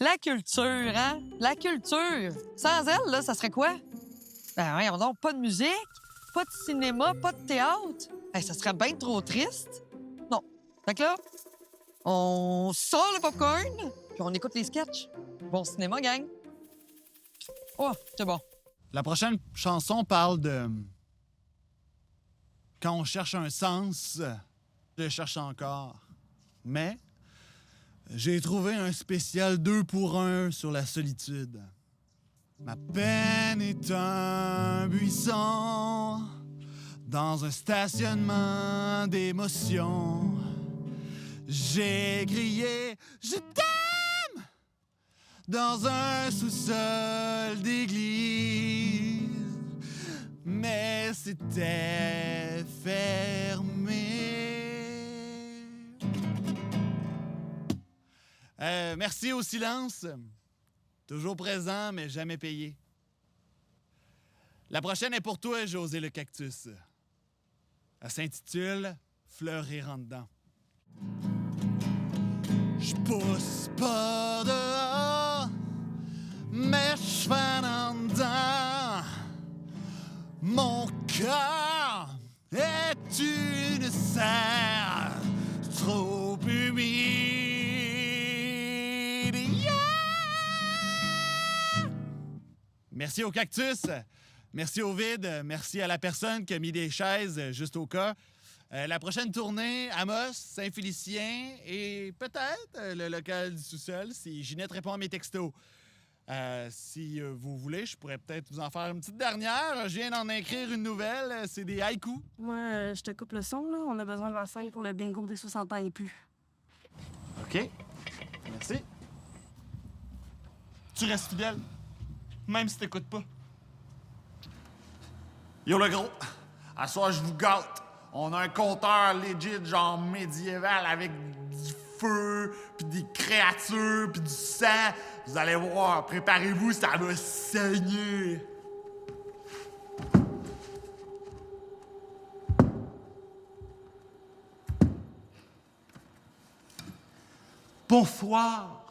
La culture, hein? La culture. Sans elle, là, ça serait quoi? Ben, voyons donc, pas de musique, pas de cinéma, pas de théâtre. Ben, ça serait bien trop triste. Non. Fait que là, on sort le popcorn, puis on écoute les sketchs. Bon cinéma, gang. Oh, c'est bon. La prochaine chanson parle de... Quand on cherche un sens, je le cherche encore. Mais j'ai trouvé un spécial 2 pour 1 sur la solitude. Ma peine est un buisson dans un stationnement d'émotions. J'ai crié « Je t'aime » dans un sous-sol d'église, mais c'était fermé. Merci au silence. Toujours présent, mais jamais payé. La prochaine est pour toi, José le cactus. Elle s'intitule « Fleurir en dedans ». Je pousse pas dehors, mais je fais en dedans. Mon cœur est une serre trop humide. Yeah! Merci au cactus, merci au vide, merci à la personne qui a mis des chaises juste au cas. La prochaine tournée, Amos, Saint-Félicien et peut-être le local du sous-sol si Ginette répond à mes textos. Si vous voulez, je pourrais peut-être vous en faire une petite dernière. Je viens d'en écrire une nouvelle. C'est des haïkus. Moi, je te coupe le son, là. On a besoin de l'enceinte pour le bingo des 60 ans et plus. OK. Merci. Tu restes fidèle, même si t'écoutes pas. Yo, le gros, à soir, je vous gâte. On a un compteur legit, genre médiéval, avec du feu, puis des créatures, puis du sang. Vous allez voir, préparez-vous, ça va saigner. Bonsoir,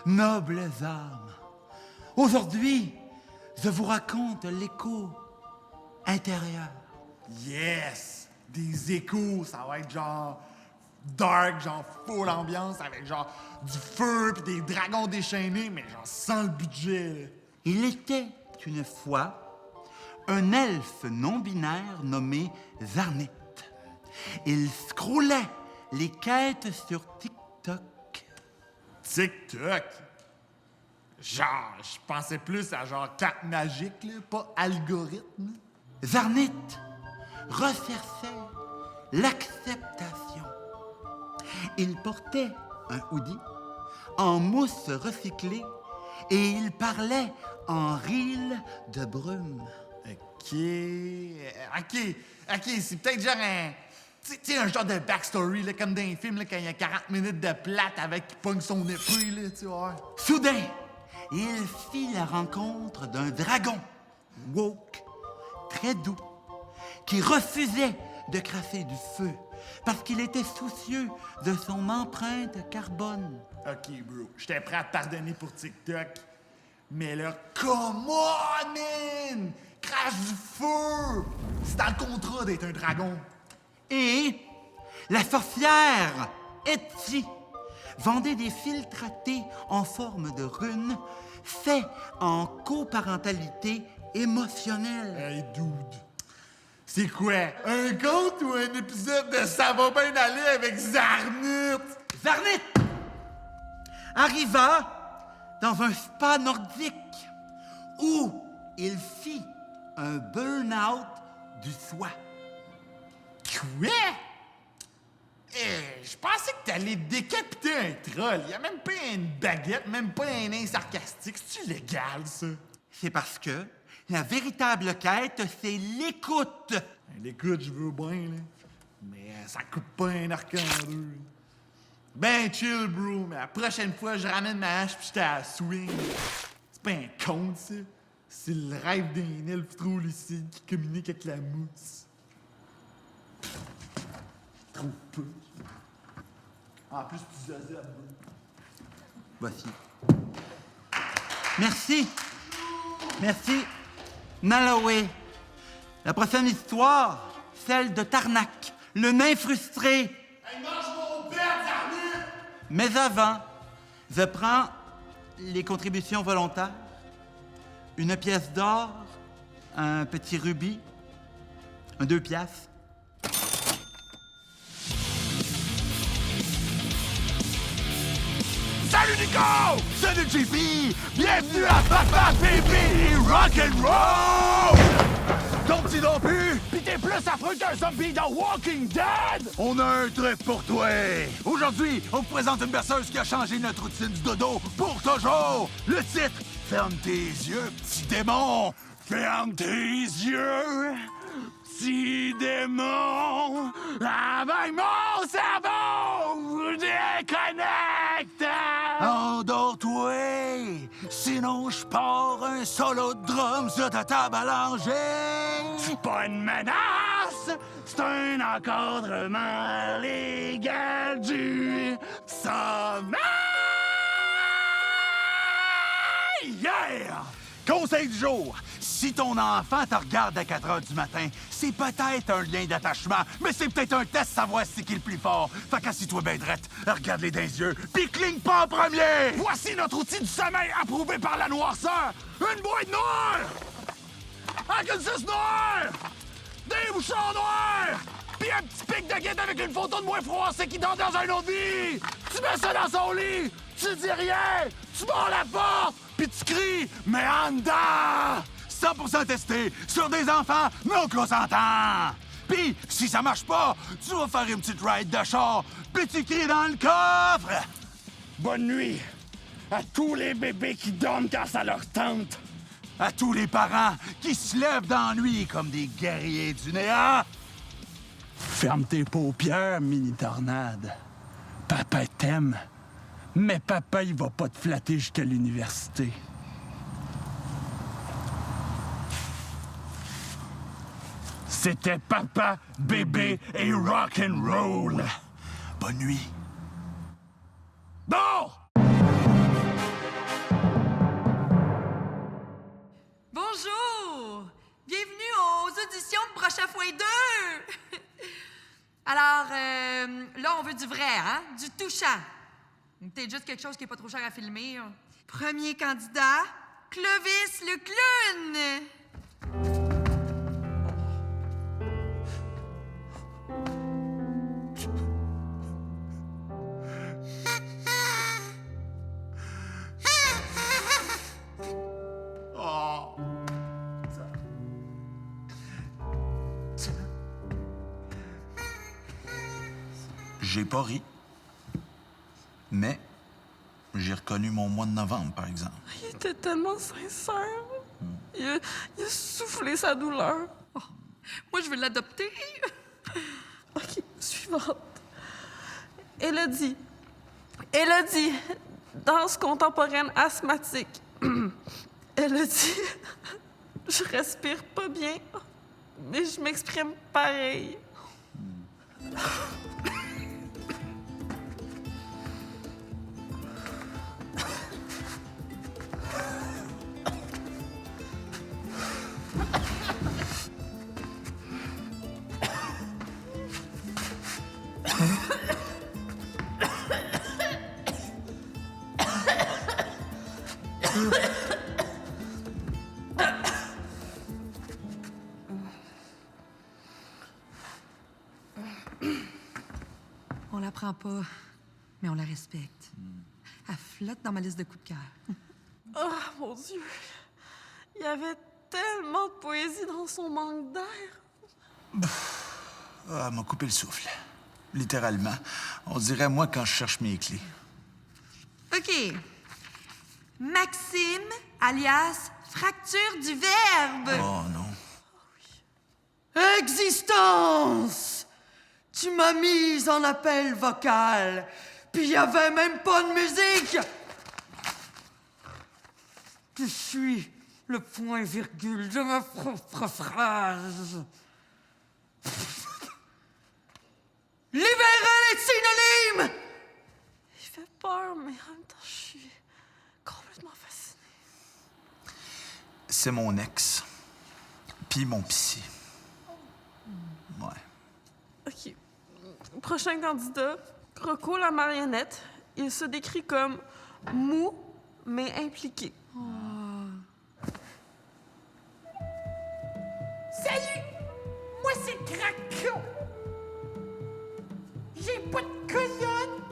nobles âmes. Aujourd'hui, je vous raconte l'écho intérieur. Yes! Des échos, ça va être genre dark, genre full ambiance, avec genre du feu puis des dragons déchaînés, mais genre sans le budget. Il était une fois un elfe non-binaire nommé Zarnit. Il scrollait les quêtes sur TikTok. TikTok? Genre, je pensais plus à genre carte magique, là, pas algorithme. Zarnit recherchait l'acceptation. Il portait un hoodie en mousse recyclée et il parlait en rille de brume. OK, c'est peut-être genre un... Tu sais, un genre de backstory, là, comme dans les films, là, quand il y a 40 minutes de plate avec qui pogne son épée, là, tu vois. Soudain, il fit la rencontre d'un dragon, woke, très doux, qui refusait de cracher du feu parce qu'il était soucieux de son empreinte carbone. OK, bro, j'étais prêt à te pardonner pour TikTok, mais là, come on, man! Crache du feu! C'est dans le contrat d'être un dragon. Et la sorcière Etsy vendait des filtratés en forme de runes faits en coparentalité émotionnelle. Hey, dude. C'est quoi? Un conte ou un épisode de Ça va bien aller avec Zarnit? Zarnit arriva dans un spa nordique où il fit un burn-out du soi. Quoi? Je pensais que t'allais décapiter un troll. Y a même pas une baguette, même pas un nain sarcastique. C'est-tu légal, ça? C'est parce que la véritable quête, c'est l'écoute. L'écoute, je veux bien, là. Mais ça coupe pas un arc en deux. Ben chill, bro. Mais la prochaine fois, je ramène ma hache pis j'étais à la swing. C'est pas un conte, ça. C'est le rêve d'un elfe trop lucide qui communique avec la mousse. Trop peu. En plus, tu zazes. Voici. Merci. Merci. Nalloway. La prochaine histoire, celle de Tarnac, le nain frustré. Hey, mange mon père, Arnu! Mais avant, je prends les contributions volontaires, une pièce d'or, un petit rubis, 2 piastres. Salut Nico! Salut JP! Bienvenue à Papa Baby Rock'n'Roll! Ton petit non plus! Pis t'es plus affreux qu'un zombie dans Walking Dead! On a un truc pour toi! Aujourd'hui, on vous présente une berceuse qui a changé notre routine du dodo pour toujours! Le titre, ferme tes yeux, petit démon! Ferme tes yeux! Petit démon, avec mon cerveau, déconnecte! Endors-toi, sinon je pars un solo de drum sur ta table à langer. C'est pas une menace, c'est un encadrement légal du sommeil! Yeah! Conseil du jour. Si ton enfant te regarde à 4 heures du matin, c'est peut-être un lien d'attachement, mais c'est peut-être un test savoir c'est qui le plus fort. Fait qu'assis-toi bien drette, regarde-les dans les yeux, pis cligne pas en premier! Voici notre outil du sommeil approuvé par la noirceur. Une boîte noire! Avec une 6 noire! Des bouchons noirs! Pis un petit pic de guide avec une photo de moi froissé qui dort dans un autre vie! Tu mets ça dans son lit! Tu dis rien! Tu barres la porte! Pis tu cries, mais en dedans! 100% testé sur des enfants non consentants! Pis, si ça marche pas, tu vas faire une petite ride de char, pis tu cries dans le coffre! Bonne nuit à tous les bébés qui dorment quand ça leur tente! À tous les parents qui se lèvent dans la nuit comme des guerriers du néant! Ferme tes paupières, mini-tornade. Papa t'aime, mais papa, il va pas te flatter jusqu'à l'université. C'était Papa, Bébé et Rock'n'Roll. Bonne nuit. Bon! Bonjour! Bienvenue aux auditions de Broche à Foin 2! Alors, là, on veut du vrai, hein? Du touchant. Peut-être juste quelque chose qui est pas trop cher à filmer. Premier candidat, Clovis le clown! J'ai pas ri. Mais j'ai reconnu mon mois de novembre, par exemple. Il était tellement sincère. Il a soufflé sa douleur. Oh, moi, je veux l'adopter. OK, suivante. Élodie. Élodie, danse contemporaine asthmatique. Élodie, je respire pas bien, mais je m'exprime pareil. On la prend pas, mais on la respecte. Elle flotte dans ma liste de coups de cœur. Oh, mon Dieu. Il y avait tellement de poésie dans son manque d'air. Ah, m'a coupé le souffle. Littéralement. On dirait moi quand je cherche mes clés. OK. Maxime, alias fracture du verbe. Oh non. Existence! Tu m'as mise en appel vocal, puis y avait même pas de musique! Je suis le point-virgule de ma propre phrase. Libérez les synonymes! Il fait peur, mais en même temps, je suis complètement fascinée. C'est mon ex. Puis mon psy. Ouais. OK. Prochain candidat, Croco la marionnette. Il se décrit comme mou, mais impliqué. Salut! Moi, c'est Craco! J'ai pas de colonne,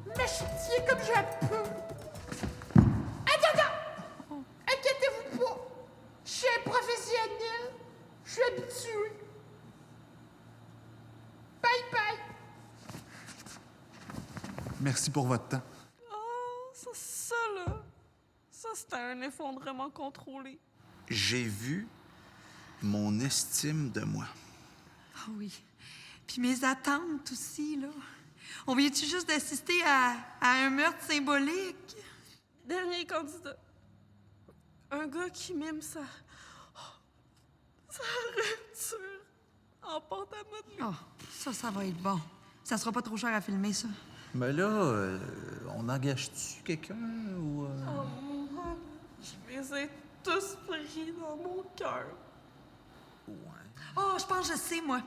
mais je tiens comme je peux. Attends! Inquiétez-vous pas! Je suis un professionnel. Je suis habitué. Bye bye! Merci pour votre temps. Oh, ça là. Ça, c'était un effondrement contrôlé. J'ai vu mon estime de moi. Ah oui. Puis mes attentes aussi, là. On vient-tu juste d'assister à un meurtre symbolique? Dernier candidat. Un gars qui mime sa rupture en porte à modeler. Oh, ça va être bon. Ça sera pas trop cher à filmer, ça. Mais là, on engage-tu quelqu'un ou... Oh moi, je les ai tous pris dans mon cœur. Oh, je pense que je sais, moi.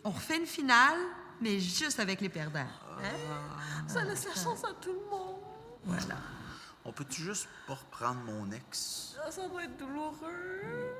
On refait une finale, mais juste avec les perdants. Hein? Ça laisse la chance à tout le monde. Voilà. On peut-tu juste pas reprendre mon ex? Ça doit être douloureux.